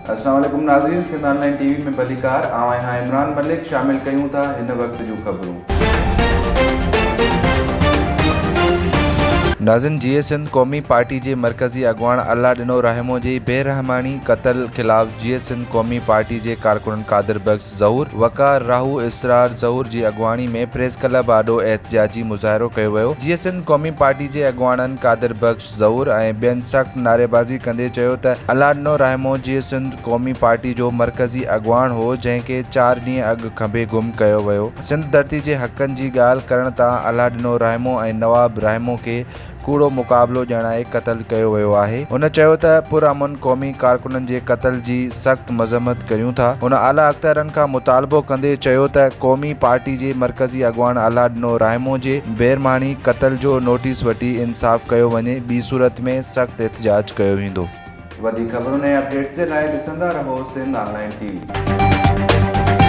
अस्सलाम वालेकुम नाज़रीन, सिंध ऑनलाइन टीवी में भलीकार आवां इमरान मलिक शामिल कयूं था हिन वक्त जूं ख़बरूं। नाज़रीन, जीए सिंध क़ौमी पार्टी के मरकज़ी अगवान अल्लाह ॾिनो रहमो जी बेरहमानी क़त्ल ख़िलाफ़ जीए सिंध क़ौमी पार्टी के कारकुनन कादिर बख्श ज़हूर, वक़ार राहू इसरार ज़हूर की अगवानी में प्रेस क्लब आॾो एहतजाजी मुज़ाहिरो कयो वियो। जीए सिंध क़ौमी पार्टी के अगवाननि कादिर बख्श ज़हूर ऐं ॿियनि सख़्त नारेबाज़ी कंदे चयो त अल्लाह ॾिनो रहमो जीए सिंध क़ौमी पार्टी जो मरकज़ी अगवान हो, जंहिंखे 4 ॾींहं अॻु खंभे गुम कयो वियो। सिंध धरती के हक़नि की ॻाल्हि करण तां अल्लाह ॾिनो रहमो ऐं नवाब रहमो के कूड़ो मुक़ाबलो ॼणाए क़त्ल कयो वियो आहे। हुन चयो त पुरअमन क़ौमी कारकुननि जे क़त्ल जी सख़्त मज़म्मत कयूं था। हुन आला अख़्तरनि खां मुतालबो कंदे चयो त क़ौमी पार्टी जे मरकज़ी अगवान अल्लाह ॾिनो रहमो जे बेरहमानी क़त्ल जो नोटिस वठी इंसाफ़ कयो वञे, ॿी सूरत में सख़्त एहतजाज कयो वेंदो। वधीक ख़बरुनि ऐं अपडेट्स जे लाइ ॾिसंदा रहो सिंध ऑनलाइन टीवी।